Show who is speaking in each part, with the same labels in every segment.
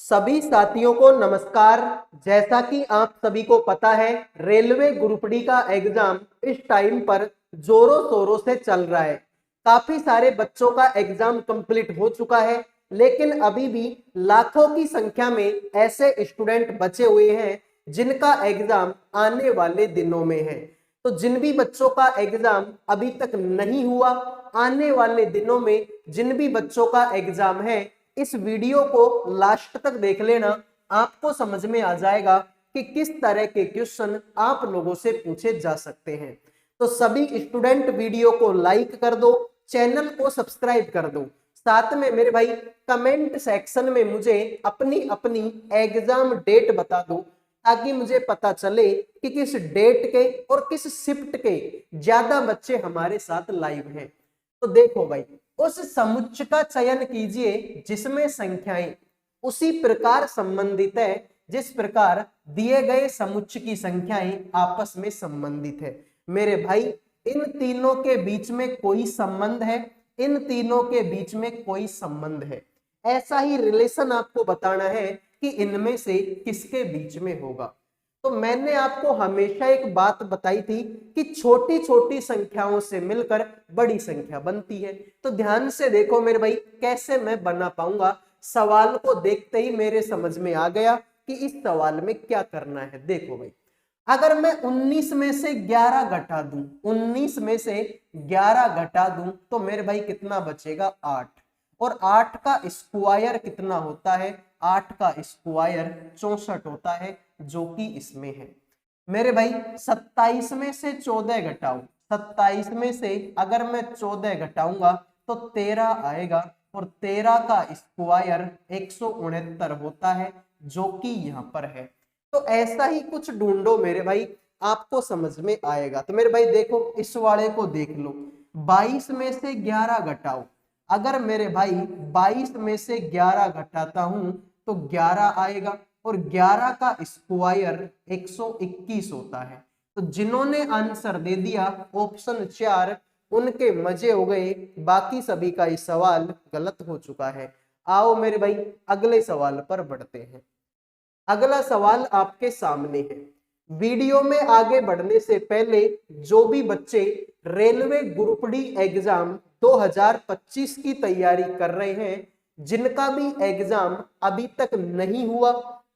Speaker 1: सभी साथियों को नमस्कार। जैसा कि आप सभी को पता है, रेलवे ग्रुप डी का एग्जाम इस टाइम पर जोरों शोरों से चल रहा है। काफी सारे बच्चों का एग्जाम कंप्लीट हो चुका है, लेकिन अभी भी लाखों की संख्या में ऐसे स्टूडेंट बचे हुए हैं जिनका एग्जाम आने वाले दिनों में है। तो जिन भी बच्चों का एग्जाम अभी तक नहीं हुआ, आने वाले दिनों में जिन भी बच्चों का एग्जाम है, इस वीडियो को लास्ट तक देख लेना। आपको समझ में आ जाएगा कि किस तरह के क्वेश्चन आप लोगों से पूछे जा सकते हैं। तो सभी स्टूडेंट वीडियो को लाइक कर दो, चैनल को सब्सक्राइब कर दो। साथ में मेरे भाई कमेंट सेक्शन में मुझे अपनी अपनी एग्जाम डेट बता दो, ताकि मुझे पता चले कि किस डेट के और किस शिफ्ट के ज्यादा बच्चे हमारे साथ लाइव हैं। तो देखो भाई, उस समुच्चय का चयन कीजिए जिसमें संख्याएं उसी प्रकार संबंधित है जिस प्रकार दिए गए समुच्चय की संख्याएं आपस में संबंधित है। मेरे भाई, इन तीनों के बीच में कोई संबंध है, इन तीनों के बीच में कोई संबंध है। ऐसा ही रिलेशन आपको बताना है कि इनमें से किसके बीच में होगा। तो मैंने आपको हमेशा एक बात बताई थी कि छोटी छोटी संख्याओं से मिलकर बड़ी संख्या बनती है। तो ध्यान से देखो मेरे भाई, कैसे मैं बना पाऊंगा। सवाल को देखते ही मेरे समझ में आ गया कि इस सवाल में क्या करना है। देखो भाई, अगर मैं 19 में से 11 घटा दूं, 19 में से 11 घटा दूं तो मेरे भाई कितना बचेगा? 8। और 8 का स्क्वायर कितना होता है? 8 का स्क्वायर 64 होता है, जो कि इसमें है। मेरे भाई 27 में से 14 घटाओ, 27 में से अगर मैं 14 घटाऊंगा तो 13 आएगा, और 13 का स्क्वायर 169 होता है, जो कि यहाँ पर है। तो ऐसा ही कुछ ढूंढो मेरे भाई, आपको समझ में आएगा। तो मेरे भाई देखो, इस वाले को देख लो, 22 में से 11 घटाओ। अगर मेरे भाई 22 में से 11 घटाता हूं तो 11 आएगा, और 11 का स्क्वायर 121 होता है। तो जिन्होंने आंसर दे दिया ऑप्शन 4, उनके मजे हो गए। बाकी सभी का इस सवाल गलत हो चुका है। आओ मेरे भाई अगले सवाल पर बढ़ते हैं। अगला सवाल आपके सामने है। वीडियो में आगे बढ़ने से पहले जो भी बच्चे रेलवे ग्रुप डी एग्जाम 2025 की तैयारी कर रहे हैं, जिनका भी एग्जाम अभी तक नहीं हुआ,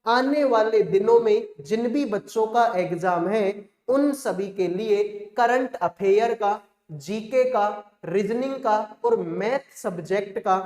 Speaker 1: आने वाले दिनों में जिन भी बच्चों का एग्जाम है, उन सभी के लिए करंट अफेयर का, जीके का, रीजनिंग का और मैथ सब्जेक्ट का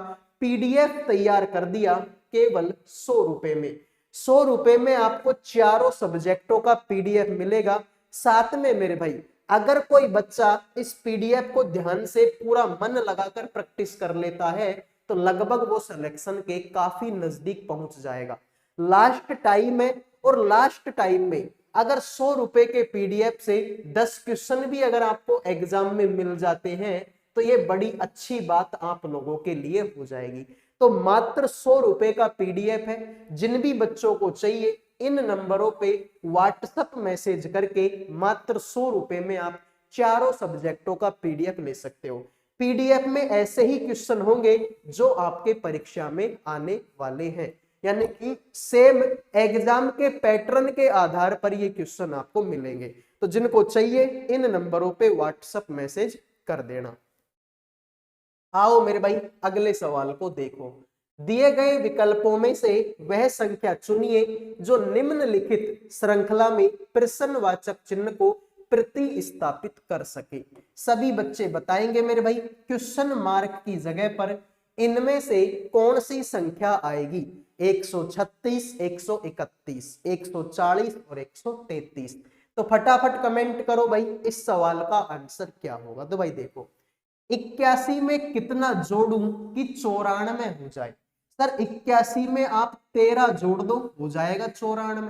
Speaker 1: पीडीएफ तैयार कर दिया केवल 100 रुपए में। 100 रुपए में आपको चारों सब्जेक्टों का पीडीएफ मिलेगा। साथ में मेरे भाई, अगर कोई बच्चा इस पीडीएफ को ध्यान से पूरा मन लगाकर प्रैक्टिस कर लेता है, तो लगभग वो सिलेक्शन के काफी नजदीक पहुंच जाएगा। लास्ट टाइम है, और लास्ट टाइम में अगर 100 रुपए के पीडीएफ से 10 क्वेश्चन भी अगर आपको एग्जाम में मिल जाते हैं, तो ये बड़ी अच्छी बात आप लोगों के लिए हो जाएगी। तो मात्र 100 रुपए का पीडीएफ है। जिन भी बच्चों को चाहिए, इन नंबरों पे व्हाट्सएप मैसेज करके मात्र 100 रुपए में आप चारों सब्जेक्टों का पीडीएफ ले सकते हो। पीडीएफ में ऐसे ही क्वेश्चन होंगे जो आपके परीक्षा में आने वाले हैं, यानी कि सेम एग्जाम के पैटर्न के आधार पर ये क्वेश्चन आपको मिलेंगे। तो जिनको चाहिए, इन नंबरों पे व्हाट्सएप मैसेज कर देना। आओ मेरे भाई अगले सवाल को देखो। दिए गए विकल्पों में से वह संख्या चुनिए जो निम्नलिखित श्रृंखला में प्रश्नवाचक चिन्ह को प्रतिस्थापित कर सके। सभी बच्चे बताएंगे मेरे भाई, क्वेश्चन मार्क की जगह पर इनमें से कौन सी संख्या आएगी? 136, 131, 140 और 133। तो फटाफट कमेंट करो भाई, इस सवाल का आंसर क्या होगा। तो भाई देखो, 81 में कितना जोड़ूं कि 94 हो जाए? सर 81 में आप 13 जोड़ दो, हो जाएगा 94।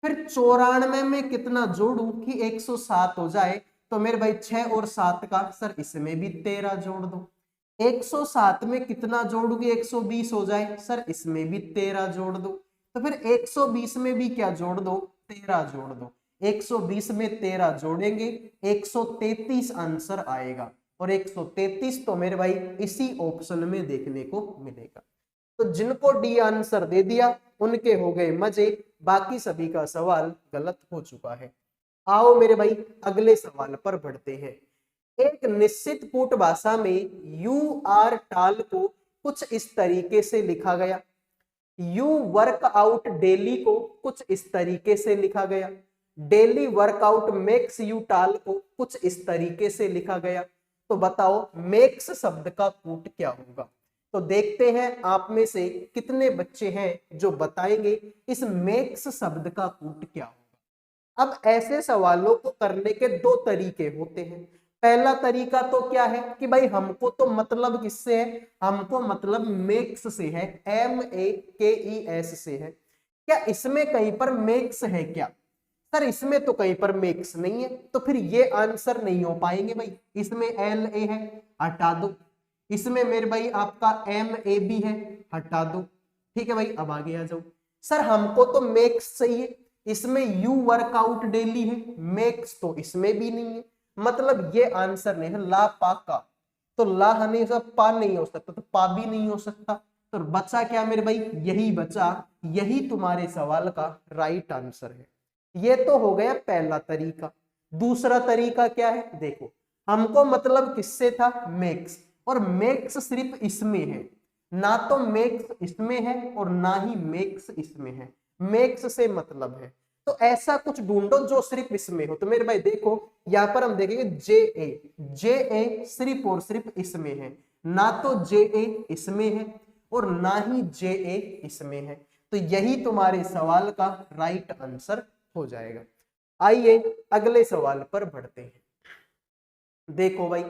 Speaker 1: फिर 94 में कितना जोड़ूं कि 107 हो जाए? तो मेरे भाई 6 और 7 का, सर इसमें भी 13 जोड़ दो। 107 में कितना जोड़ूं कि 120 हो जाए? सर इसमें भी 13 जोड़ दो। तो फिर 120 में भी क्या जोड़ दो? 13 जोड़ दो। 120 में 13 जोड़ेंगे, 133 आंसर आएगा। और 133 तो मेरे भाई इसी ऑप्शन में देखने को मिलेगा। तो जिनको डी आंसर दे दिया उनके हो गए मजे, बाकी सभी का सवाल गलत हो चुका है। आओ मेरे भाई अगले सवाल पर बढ़ते हैं। एक निश्चित कूट भाषा में यू आर टाल को कुछ इस तरीके से लिखा गया। यू वर्क आउट डेली को कुछ इस तरीके से लिखा गया। डेली वर्कआउट मेक्स यू टाल को कुछ इस तरीके से लिखा गया। तो बताओ मेक्स शब्द का कूट क्या होगा। तो देखते हैं आप में से कितने बच्चे हैं जो बताएंगे इस मेक्स शब्द का कूट क्या होगा। अब ऐसे सवालों को करने के दो तरीके होते हैं। पहला तरीका तो क्या है कि भाई हमको तो मतलब किससे है, हमको मतलब मेक्स से है, MEKES से है। क्या इसमें कहीं पर मेक्स है क्या? सर इसमें तो कहीं पर मेक्स नहीं है, तो फिर ये आंसर नहीं हो पाएंगे भाई। इसमें LA है, हटा दो। इसमें मेरे भाई आपका MAB है, हटा दो। ठीक है भाई, अब आगे आ जाओ। सर हमको तो मेक्स चाहिए, इसमें यू वर्कआउट डेली है, मेक्स तो इसमें भी नहीं है, मतलब ये आंसर नहीं है। ला पा का, तो ला नहीं हो सकता, पा नहीं हो सकता, तो पा भी नहीं हो सकता। तो बचा क्या मेरे भाई, यही बचा, यही तुम्हारे सवाल का राइट आंसर है। ये तो हो गया पहला तरीका। दूसरा तरीका क्या है, देखो हमको मतलब किससे था, मेक्स, और मेक्स सिर्फ इसमें है, ना तो मेक्स इसमें है और ना ही मेक्स इसमें है, मेक्स से मतलब है। तो ऐसा कुछ ढूंढो जो सिर्फ इसमें हो। तो मेरे भाई देखो यहां पर हम देखेंगे JA सिर्फ और सिर्फ इसमें है, ना तो JA इसमें है और ना ही JA इसमें है। तो यही तुम्हारे सवाल का राइट आंसर हो जाएगा। आइए अगले सवाल पर बढ़ते हैं। देखो भाई,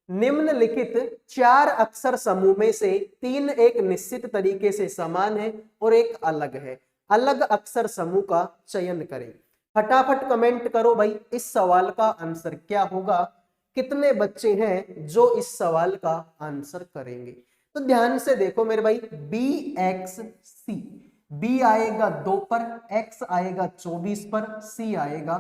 Speaker 1: निम्नलिखित 4 अक्षर समूह में से 3 एक निश्चित तरीके से समान है और एक अलग है। अलग अक्षर समूह का चयन करें। फटाफट कमेंट करो भाई इस सवाल का आंसर क्या होगा। कितने बच्चे हैं जो इस सवाल का आंसर करेंगे। तो ध्यान से देखो मेरे भाई, BXC, B आएगा 2 पर, X आएगा 24 पर, C आएगा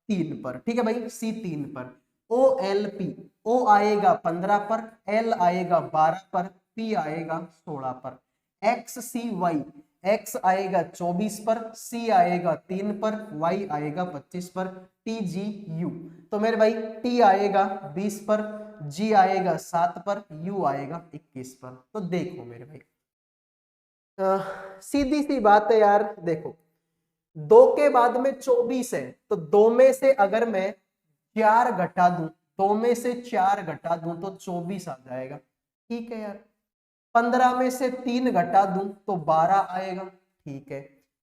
Speaker 1: 3 पर। ठीक है भाई, C 3 पर। OLP, O आएगा 15 पर, L आएगा 12 पर, P आएगा 16 पर। XCY, X आएगा 24 पर, C आएगा 3 पर, Y आएगा 25 पर। TGU, तो मेरे भाई T आएगा 20 पर, G आएगा 7 पर, U आएगा 21 पर। तो देखो मेरे भाई सीधी सी बात है यार, देखो 2 के बाद में 24 है, तो 2 में से अगर मैं 4 घटा दूं, 2 में से 4 घटा दूं तो 24 आ जाएगा। ठीक है यार, 15 में से 3 घटा दूं तो 12 आएगा। ठीक है,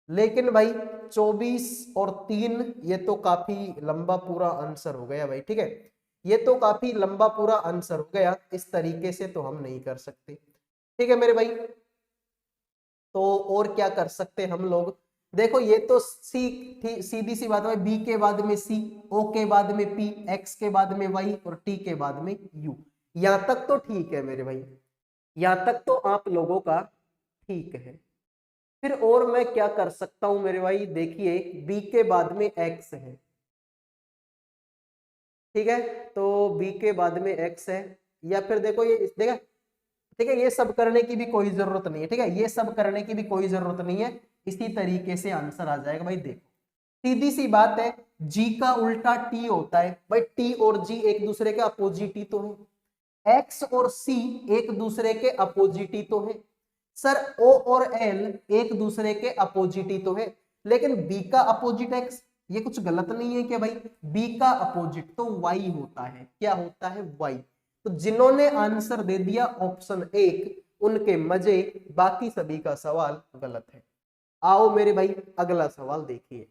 Speaker 1: लेकिन भाई 24 और 3 ये तो काफी लंबा पूरा आंसर हो गया भाई। ठीक है, ये तो काफी लंबा पूरा आंसर हो गया, इस तरीके से तो हम नहीं कर सकते। ठीक है मेरे भाई, तो और क्या कर सकते हम लोग। देखो ये तो सीधी सी बात है, बी के बाद में सी, ओ के बाद में पी, एक्स के बाद में वाई और टी के बाद में यू। यहां तक तो ठीक है मेरे भाई, यहां तक तो आप लोगों का ठीक है। फिर और मैं क्या कर सकता हूं मेरे भाई, देखिए बी के बाद में एक्स है। ठीक है, तो बी के बाद में एक्स है, या फिर देखो ये देखा, ठीक है, ये सब करने की भी कोई जरूरत नहीं है। ठीक है, ये सब करने की भी कोई जरूरत नहीं है, इसी तरीके से आंसर आ जाएगा भाई। देखो सीधी सी बात है, जी का उल्टा टी होता है भाई, टी और जी एक दूसरे के अपोजिट ही तो है, एक्स और सी एक दूसरे के अपोजिट ही तो है। सर ओ और एल एक दूसरे के अपोजिट ही तो है, लेकिन बी का अपोजिट एक्स, ये कुछ गलत नहीं है क्या भाई। बी का अपोजिट तो वाई होता है, क्या होता है, वाई। तो जिन्होंने आंसर दे दिया ऑप्शन 1 उनके मजे, बाकी सभी का सवाल गलत है। आओ मेरे भाई अगला सवाल देखिए।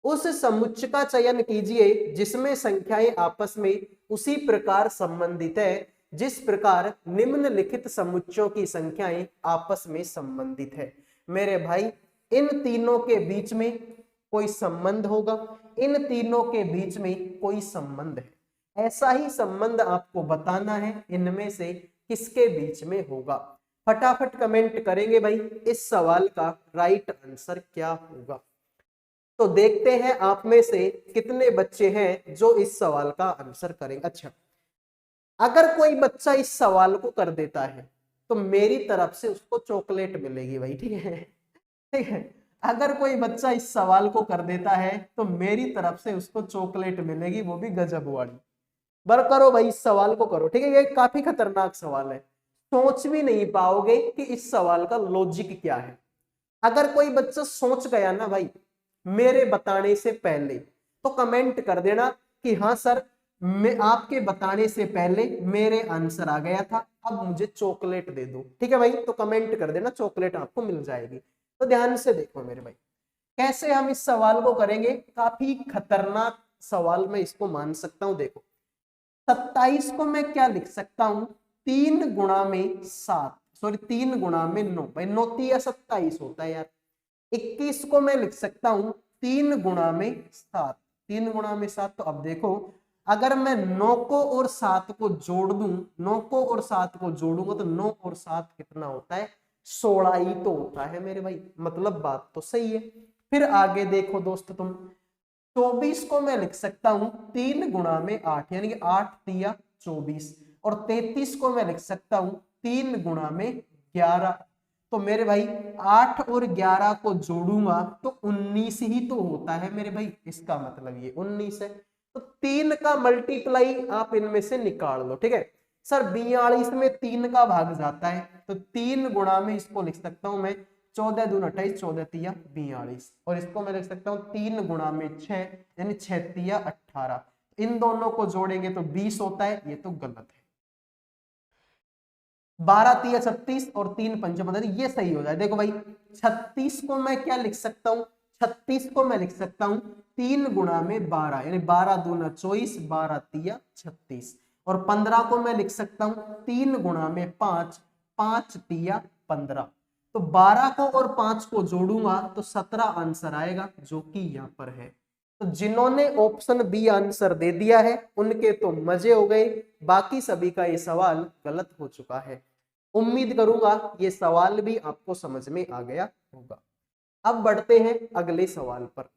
Speaker 1: उस समुच्चय का चयन कीजिए जिसमें संख्याएं आपस में उसी प्रकार संबंधित है जिस प्रकार निम्नलिखित समुच्चयों की संख्याएं आपस में संबंधित है। मेरे भाई इन तीनों के बीच में कोई संबंध होगा, इन तीनों के बीच में कोई संबंध है, ऐसा ही संबंध आपको बताना है इनमें से किसके बीच में होगा। फटाफट कमेंट करेंगे भाई इस सवाल का राइट आंसर क्या होगा। तो देखते हैं आप में से कितने बच्चे हैं जो इस सवाल का आंसर करेंगे। अच्छा, अगर कोई बच्चा इस सवाल को कर देता है तो मेरी तरफ से उसको चॉकलेट मिलेगी भाई, ठीक है। ठीक है, अगर कोई बच्चा इस सवाल को कर देता है तो मेरी तरफ से उसको चॉकलेट मिलेगी, वो भी गजब वाली। बर करो भाई, इस सवाल को करो, ठीक है। ये काफी खतरनाक सवाल है, सोच भी नहीं पाओगे कि इस सवाल का लॉजिक क्या है। अगर कोई बच्चा सोच गया ना भाई मेरे बताने से पहले, तो कमेंट कर देना कि हाँ सर, मैं आपके बताने से पहले मेरे आंसर आ गया था, अब मुझे चॉकलेट दे दो, ठीक है भाई। तो कमेंट कर देना, चॉकलेट आपको मिल जाएगी। तो ध्यान से देखो मेरे भाई, कैसे हम इस सवाल को करेंगे। काफी खतरनाक सवाल मैं इसको मान सकता हूं। देखो 27 को मैं क्या लिख सकता हूं, 3 गुणा में 7, सॉरी 3 गुणा में 9, भाई 9 या 27 होता है यार। 21 को मैं लिख सकता हूं 3 गुणा में 7, 3 गुणा में 7। तो अब देखो, अगर मैं 9 को और 7 को जोड़ दूं, 9 को और 7 को जोड़ूंगा तो 9 और 7 कितना होता है, 16 ही तो होता है मेरे भाई। मतलब बात तो सही है। फिर आगे देखो दोस्त तुम, 24 को मैं लिख सकता हूं 3 गुणा में 8, यानी कि 8 तिया 24। और 33 को मैं लिख सकता हूं 3 गुणा में 11। तो मेरे भाई 8 और 11 को जोड़ूंगा तो 19 ही तो होता है मेरे भाई, इसका मतलब ये 19 है। तो 3 का मल्टीप्लाई आप इनमें से निकाल लो, ठीक है। सर 42 में 3 का भाग जाता है, तो 3 गुणा में इसको लिख सकता हूं मैं 14 दून 28, 14 तिया 42। और इसको मैं लिख सकता हूँ 3 गुणा में 6, यानी 6 तिया 18। इन दोनों को जोड़ेंगे तो 20 होता है, ये तो गलत है। 12 तिया 36 और 3 पंच 15, ये सही हो जाए। देखो भाई 36 को मैं क्या लिख सकता हूँ, 36 को मैं लिख सकता हूँ 3 गुणा में 12, यानी 12 दूना 24, 12 तिया 36। और 15 को मैं लिख सकता हूँ 3 गुणा में 5, 5 तिया 15। तो 12 को और 5 को जोड़ूंगा तो 17 आंसर आएगा, जो कि यहाँ पर है। तो जिन्होंने ऑप्शन बी आंसर दे दिया है उनके तो मजे हो गए, बाकी सभी का ये सवाल गलत हो चुका है। उम्मीद करूंगा ये सवाल भी आपको समझ में आ गया होगा। अब बढ़ते हैं अगले सवाल पर।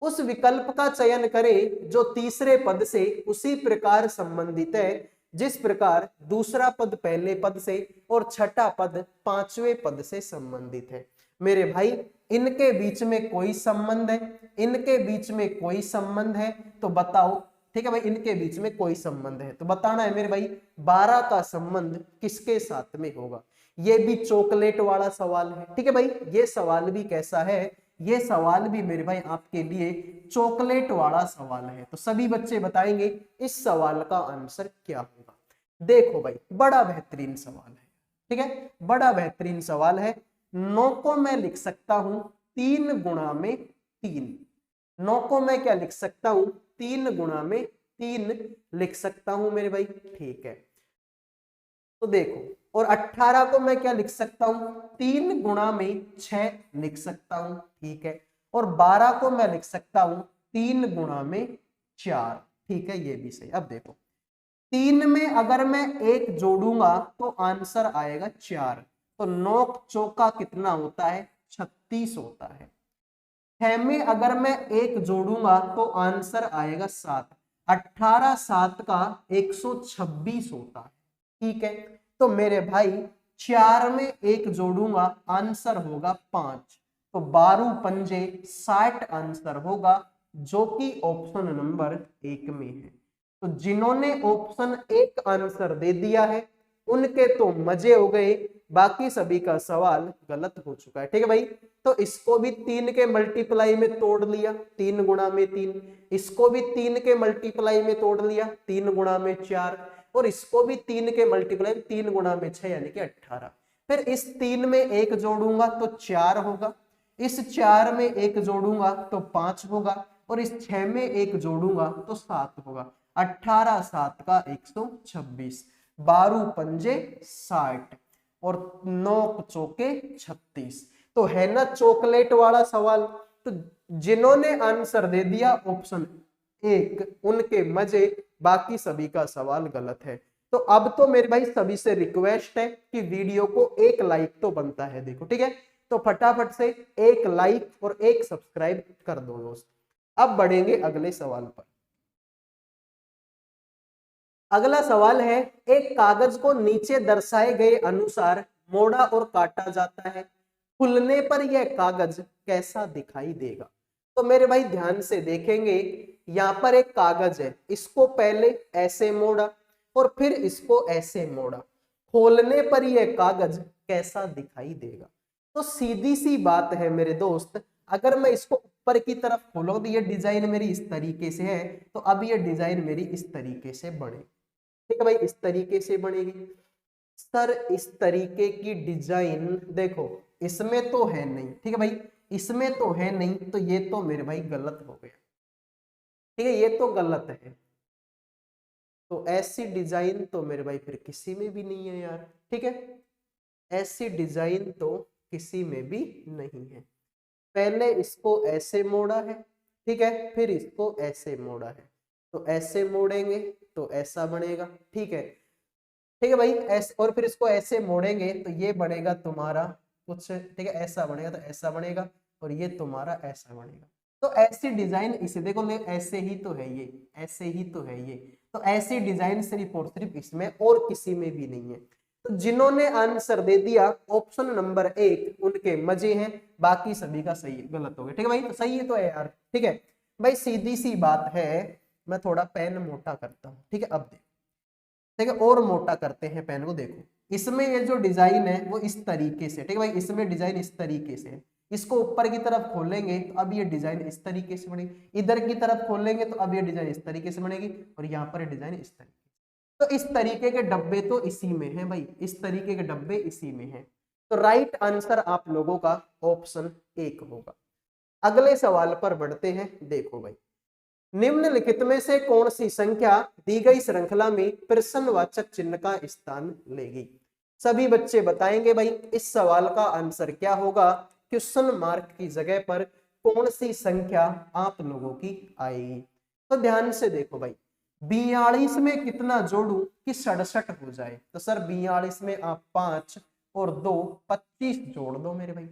Speaker 1: उस विकल्प का चयन करें जो तीसरे पद से उसी प्रकार संबंधित है जिस प्रकार दूसरा पद पहले पद से और छठा पद पांचवें पद से संबंधित है। मेरे भाई इनके बीच में कोई संबंध है, इनके बीच में कोई संबंध है, तो बताओ। ठीक है भाई, इनके बीच में कोई संबंध है तो बताना है मेरे भाई 12 का संबंध किसके साथ में होगा। ये भी चॉकलेट वाला सवाल है, ठीक है भाई। ये सवाल भी कैसा है, ये सवाल भी मेरे भाई आपके लिए चॉकलेट वाला सवाल है। तो सभी बच्चे बताएंगे इस सवाल का आंसर क्या होगा। देखो भाई बड़ा बेहतरीन सवाल है, ठीक है, बड़ा बेहतरीन सवाल है। 9 को मैं लिख सकता हूं 3 गुणा में 3, 9 को मैं क्या लिख सकता हूं 3 गुणा में 3 लिख सकता हूं मेरे भाई, ठीक है। तो देखो, और 18 को मैं क्या लिख सकता हूं 3 गुणा में 6 लिख सकता हूं, ठीक है। और 12 को मैं लिख सकता हूं 3 गुणा में 4, ठीक है, ये भी सही। अब देखो 3 में अगर मैं 1 जोड़ूंगा तो आंसर आएगा 4, तो 9 चौका कितना होता है 36 होता है। 6 में अगर मैं 1 जोड़ूंगा तो आंसर आएगा 7, 18 7 का 126 होता है, ठीक है। तो मेरे भाई 4 में 1 जोड़ूंगा आंसर होगा 5, तो 12 पंजे 60 आंसर होगा, जो कि ऑप्शन नंबर 1 में है। तो जिन्होंने ऑप्शन 1 आंसर दे दिया है उनके तो मजे हो गए, बाकी सभी का सवाल गलत हो चुका है, ठीक है भाई। तो इसको भी 3 के मल्टीप्लाई में तोड़ लिया, 3 गुणा में 3। इसको भी 3 के मल्टीप्लाई में तोड़ लिया, 3 गुणा में 4। और इसको भी 3 के मल्टीप्लाई 3 गुणा में 6, यानी कि 18। फिर इस 3 में 1 जोड़ूंगा तो 4 होगा, इस 4 में 1 जोड़ूंगा तो 5 होगा, और इस 6 में 1 जोड़ूंगा तो 7 होगा। 18 7 का 126, 12 पंजे 60 और 9 चौके 36। तो है ना चॉकलेट वाला सवाल। तो जिन्होंने आंसर दे दिया ऑप्शन 1 उनके मजे, बाकी सभी का सवाल गलत है। तो अब तो मेरे भाई सभी से रिक्वेस्ट है कि वीडियो को एक लाइक तो बनता है, देखो ठीक है। तो फटाफट से एक लाइक और एक सब्सक्राइब कर दो दोस्त। अब बढ़ेंगे अगले सवाल पर। अगला सवाल है, एक कागज को नीचे दर्शाए गए अनुसार मोड़ा और काटा जाता है, खुलने पर यह कागज कैसा दिखाई देगा। तो मेरे भाई ध्यान से देखेंगे, यहाँ पर एक कागज है, इसको पहले ऐसे मोड़ा और फिर इसको ऐसे मोड़ा, खोलने पर यह कागज कैसा दिखाई देगा। तो सीधी सी बात है मेरे दोस्त, अगर मैं इसको ऊपर की तरफ खोलूं तो ये डिजाइन मेरी इस तरीके से है, तो अब ये डिजाइन मेरी इस तरीके से बने, ठीक है भाई, इस तरीके से बनेगी। सर इस तरीके की डिजाइन देखो इसमें तो है नहीं, ठीक है भाई, इसमें तो है नहीं, तो ये तो मेरे भाई गलत हो गया, ठीक है, ये तो गलत है। तो ऐसी डिजाइन तो मेरे भाई फिर किसी में भी नहीं है यार, ठीक है, ऐसी डिजाइन तो किसी में भी नहीं है। पहले इसको ऐसे मोड़ा है, ठीक है, फिर इसको ऐसे मोड़ा है, तो ऐसे मोड़ेंगे तो ऐसा बनेगा, ठीक है, ठीक है भाई, ऐसे, और फिर इसको ऐसे मोड़ेंगे तो ये बनेगा तुम्हारा कुछ, ठीक है, ऐसा बनेगा, तो ऐसा बनेगा, और ये तुम्हारा ऐसा बनेगा। तो ऐसी डिजाइन इसे देखो, ले ऐसे ही तो है ये, ऐसे ही तो है ये, तो ऐसी डिजाइन सिर्फ और सिर्फ इसमें और किसी में भी नहीं है। तो जिन्होंने आंसर दे दिया ऑप्शन नंबर 1 उनके मजे हैं, बाकी सभी का सही है, गलत हो गया, ठीक है भाई, तो सही है तो है यार, ठीक है भाई, सीधी सी बात है। मैं थोड़ा पेन मोटा करता हूं, ठीक है, अब देख, ठीक है, और मोटा करते हैं पेन को, देखो इसमें ये जो डिजाइन है वो इस तरीके से, ठीक है भाई, इसमें डिजाइन इस तरीके से है, इसको ऊपर की तरफ खोलेंगे तो अब ये डिजाइन इस तरीके से बनेगी, इधर की तरफ खोलेंगे तो अब ये डिजाइन इस तरीके से बनेगी, और यहाँ पर डिजाइन इस तरीके से। तो इस तरीके के डब्बे तो इसी में है भाई, इस तरीके के डब्बे इसी में है, तो राइट आंसर आप लोगों का ऑप्शन 1 होगा। अगले सवाल पर बढ़ते हैं, देखो भाई, निम्नलिखित में से कौन सी संख्या दी गई श्रृंखला में प्रश्नवाचक चिन्ह का स्थान लेगी। सभी बच्चे बताएंगे भाई इस सवाल का आंसर क्या होगा, क्वेश्चन मार्क की जगह पर कौन सी संख्या आप लोगों की आएगी। तो ध्यान से देखो भाई, 42 में कितना जोड़ू कि 67 हो जाए, तो सर 42 में आप 5 और 2 25 जोड़ दो मेरे भाई,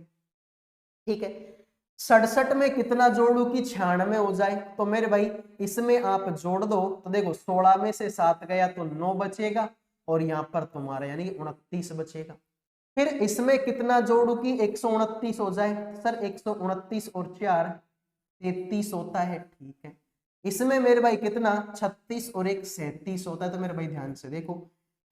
Speaker 1: ठीक है। 67 में कितना जोड़ू कि 96 हो जाए, तो मेरे भाई इसमें आप जोड़ दो, तो देखो 16 में से 7 गया तो 9 बचेगा, और यहाँ पर तुम्हारा यानी कि 29 बचेगा। फिर इसमें कितना जोड़ू कि 129 हो जाए, सर 129 और 4 33 होता है, ठीक है। इसमें मेरे भाई कितना 36 और 1 37 होता है, तो मेरे भाई ध्यान से देखो,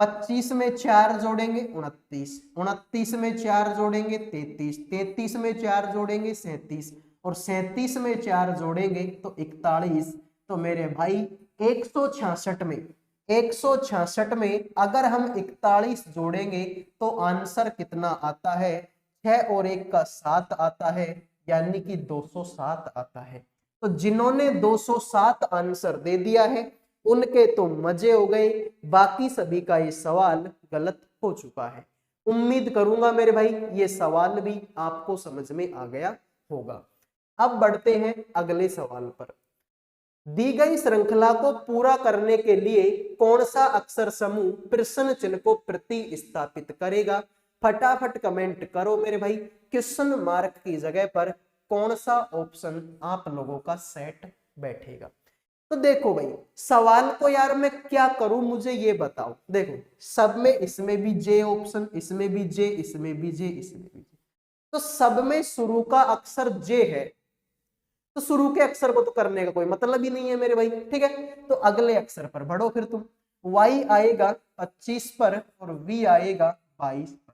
Speaker 1: 25 में 4 जोड़ेंगे 29, 29 में 4 जोड़ेंगे 33, 33 में 4 जोड़ेंगे 37, और 37 में 4 जोड़ेंगे तो 41। तो मेरे भाई 166 में 166 में अगर हम 41 जोड़ेंगे तो आंसर कितना आता है, 6 और 1 का 7 आता है, यानी कि 207 आता है। तो जिन्होंने 207 आंसर दे दिया है उनके तो मजे हो गए, बाकी सभी का ये सवाल गलत हो चुका है। उम्मीद करूंगा मेरे भाई ये सवाल भी आपको समझ में आ गया होगा। अब बढ़ते हैं अगले सवाल पर। दी गई श्रृंखला को पूरा करने के लिए कौन सा अक्षर समूह प्रश्न चिन्ह को प्रतिस्थापित करेगा। फटाफट कमेंट करो मेरे भाई, क्वेश्चन मार्क की जगह पर कौन सा ऑप्शन आप लोगों का सेट बैठेगा। तो देखो भाई सवाल को यार मैं क्या करूं मुझे ये बताओ। देखो सब में इसमें भी जे ऑप्शन, इसमें भी जे, इसमें भी जे, इसमें भी जे, तो सब में शुरू का अक्षर जे है, तो शुरू के अक्षर को तो करने का कोई मतलब ही नहीं है मेरे भाई, ठीक है। तो अगले अक्षर पर बढ़ो फिर तुम, y आएगा 25 पर और v आएगा 22 पर।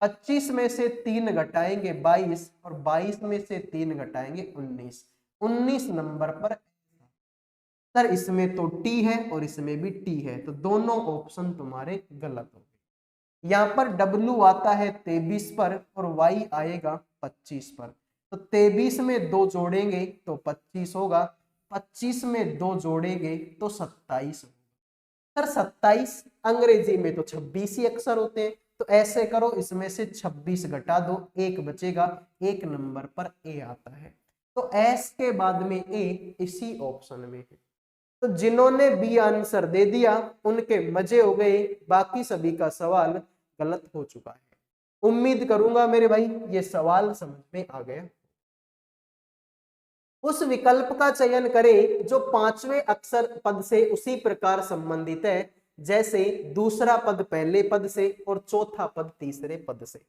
Speaker 1: 25 में से 3 घटाएंगे 22, और 22 में से 3 घटाएंगे 19, 19 नंबर पर। सर इसमें तो t है और इसमें भी t है, तो दोनों ऑप्शन तुम्हारे गलत हो गए। यहाँ पर w आता है 23 पर और y आएगा 25 पर, तो 23 में 2 जोड़ेंगे तो 25 होगा, 25 में 2 जोड़ेंगे तो 27 होगा। सर 27 अंग्रेजी में तो 26 ही अक्षर होते हैं, तो ऐसे करो इसमें से 26 घटा दो, 1 बचेगा, 1 नंबर पर ए आता है। तो एस के बाद में ए इसी ऑप्शन में है। तो जिन्होंने बी आंसर दे दिया उनके मजे हो गए, बाकी सभी का सवाल गलत हो चुका है। उम्मीद करूंगा मेरे भाई ये सवाल समझ में आ गया। उस विकल्प का चयन करें जो 5वें अक्षर पद से उसी प्रकार संबंधित है जैसे दूसरा पद पहले पद से और चौथा पद तीसरे पद से।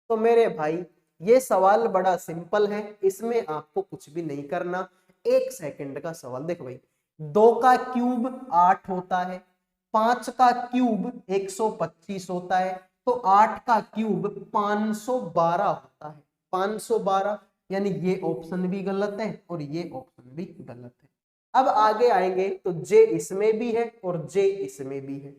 Speaker 1: तो मेरे भाई ये सवाल बड़ा सिंपल है, इसमें आपको कुछ भी नहीं करना, 1 सेकंड का सवाल। देखो भाई, 2 का क्यूब 8 होता है, 5 का क्यूब 125 होता है, तो 8 का क्यूब 512 होता है। 512, यानी ये ऑप्शन भी गलत है और ये ऑप्शन भी गलत है। अब आगे आएंगे तो जे इसमें भी है और जे इसमें भी है।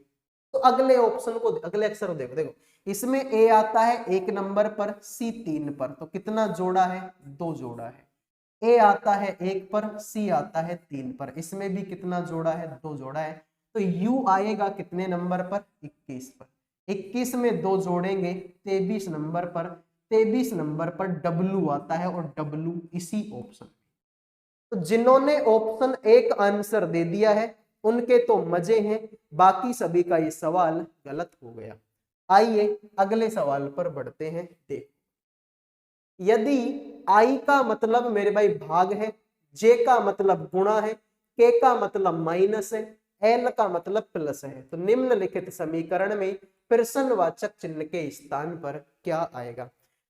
Speaker 1: तो अगले ऑप्शन को, अगले अक्षर को देखो। देखो इसमें ए आता है 1 नंबर पर, सी 3 पर, तो कितना जोड़ा है? 2 जोड़ा है। ए आता है 1 पर, सी आता है 3 पर, इसमें भी कितना जोड़ा है? 2 जोड़ा है। तो यू आएगा कितने नंबर पर? 21 पर। 21 में 2 जोड़ेंगे 23 नंबर पर, 23 नंबर पर डब्लू आता है और डब्लू इसी ऑप्शन। तो जिन्होंने ऑप्शन 1 आंसर दे दिया है उनके तो मजे हैं, बाकी सभी का ये सवाल गलत हो गया। आइए अगले सवाल पर बढ़ते हैं। देख, यदि आई का मतलब मेरे भाई भाग है, जे का मतलब गुणा है, के का मतलब माइनस है, एल का मतलब प्लस है, तो निम्नलिखित समीकरण में प्रश्नवाचक चिन्ह के स्थान पर क्या आएगा?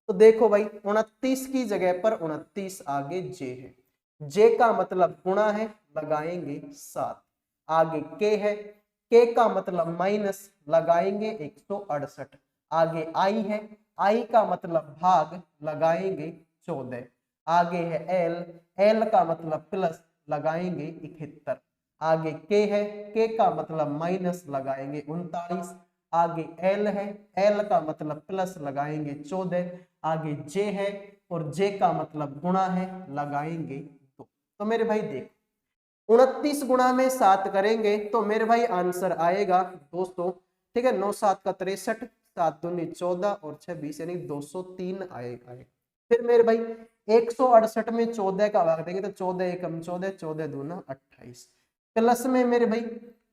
Speaker 1: तो देखो भाई, 29 की जगह पर 29 आगे जे है, जे का मतलब गुणा है, लगाएंगे 7, आगे के है, के का मतलब माइनस, लगाएंगे 168, आगे आई है, आई का मतलब भाग, लगाएंगे 14, आगे है एल, एल का मतलब प्लस, लगाएंगे 71, आगे के है, के का मतलब माइनस, लगाएंगे 39, आगे एल है, एल का मतलब प्लस, लगाएंगे 14, आगे जे है और जे का मतलब गुणा है, लगाएंगे 2। तो मेरे भाई देख, 29 गुणा में 7 करेंगे तो मेरे भाई आंसर आएगा 200। ठीक है, 9 7 का 63, 7 दूनी 14 और 6 20, यानी 203 आएगा। फिर मेरे भाई 168 में 14 का भाग देंगे तो 14 एकम 14, 14 दूना 28, प्लस में मेरे भाई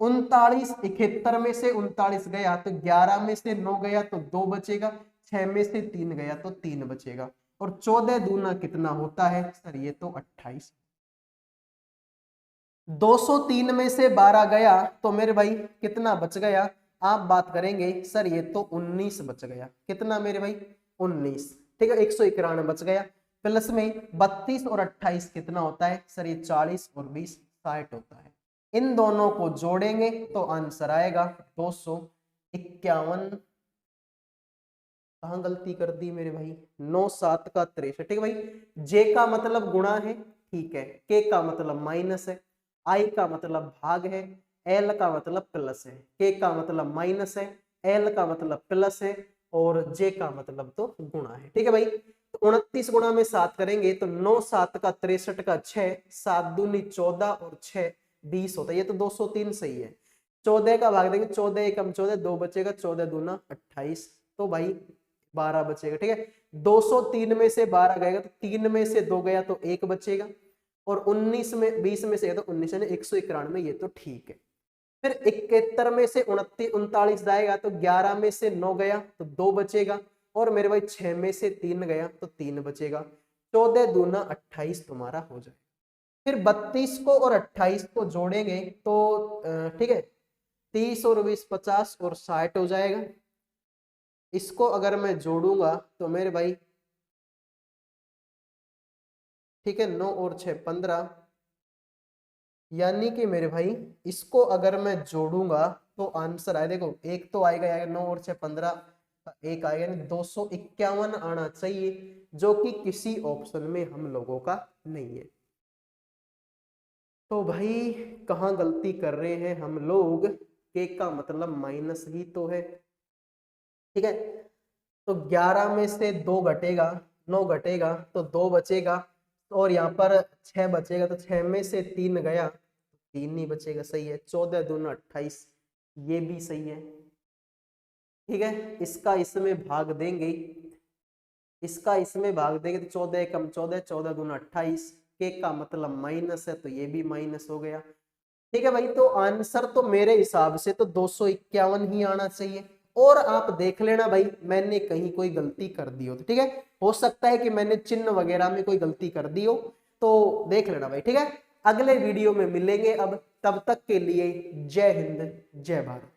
Speaker 1: 39, 71 में से 39 गया तो 11 में से 9 गया तो 2 बचेगा, 6 में से 3 गया तो 3 बचेगा, और 14 दूना कितना होता है सर? ये तो 28। 203 में से 12 गया तो मेरे भाई कितना बच गया? आप बात करेंगे सर ये तो 19 बच गया। कितना मेरे भाई? 19। ठीक है, 191 बच गया, प्लस में 32 और 28 कितना होता है सर? ये 40 और 20 60 होता है। इन दोनों को जोड़ेंगे तो आंसर आएगा 251। कहां गलती कर दी मेरे भाई? 9 7 का 63। ठीक है भाई, जे का मतलब गुणा है, ठीक है, के का मतलब माइनस है, आई का मतलब भाग है, एल का मतलब प्लस है, के का मतलब माइनस है, एल का मतलब प्लस है और जे का मतलब तो गुणा है। ठीक है भाई, तो 29 गुणा में 7 करेंगे तो 9 7 का 63 का 6, 7 दूनी 14 और 6 20 होता है, ये तो 203 सही है। 14 का भाग देंगे, 14 एकम 14, 2 बचेगा, 14 दूना 28, तो भाई 12 बचेगा। ठीक है, 203 में से 12 गएगा तो 3 में से 2 गया तो 1 बचेगा, और 19 में 20 में से गया तो 19, यानी 191, ये तो ठीक है। फिर 71 में से 39 जाएगा तो 11 में से 9 गया तो 2 बचेगा, और मेरे भाई 6 में से 3 गया तो 3 बचेगा, 14 दूना 28 तुम्हारा हो जाएगा। फिर 32 को और 28 को जोड़ेंगे तो ठीक है, 30 और 20 50 और 60 हो जाएगा। इसको अगर मैं जोड़ूंगा तो मेरे भाई, ठीक है, 9 और 6 15, यानी कि मेरे भाई इसको अगर मैं जोड़ूंगा तो आंसर आए, देखो एक तो आएगा 9 और 6 15, एक आएगा, यानी 251 आना चाहिए, जो कि किसी ऑप्शन में हम लोगों का नहीं है। तो भाई कहाँ गलती कर रहे हैं हम लोग? के का मतलब माइनस ही तो है। ठीक है, तो 11 में से 2 घटेगा, 9 घटेगा तो 2 बचेगा, और यहाँ पर 6 बचेगा तो 6 में से 3 गया, 3 नहीं बचेगा, सही है। 14 दूना 28, ये भी सही है। ठीक है, इसका इसमें भाग देंगे, इसका इसमें भाग देंगे तो 14 एकम 14, 14 दूना 28, के का मतलब माइनस है तो ये भी माइनस हो गया। ठीक है भाई, तो आंसर तो मेरे हिसाब से तो 251 ही आना चाहिए, और आप देख लेना भाई मैंने कहीं कोई गलती कर दी हो तो। ठीक है, हो सकता है कि मैंने चिन्ह वगैरह में कोई गलती कर दी हो, तो देख लेना भाई। ठीक है, अगले वीडियो में मिलेंगे अब, तब तक के लिए जय हिंद जय भारत।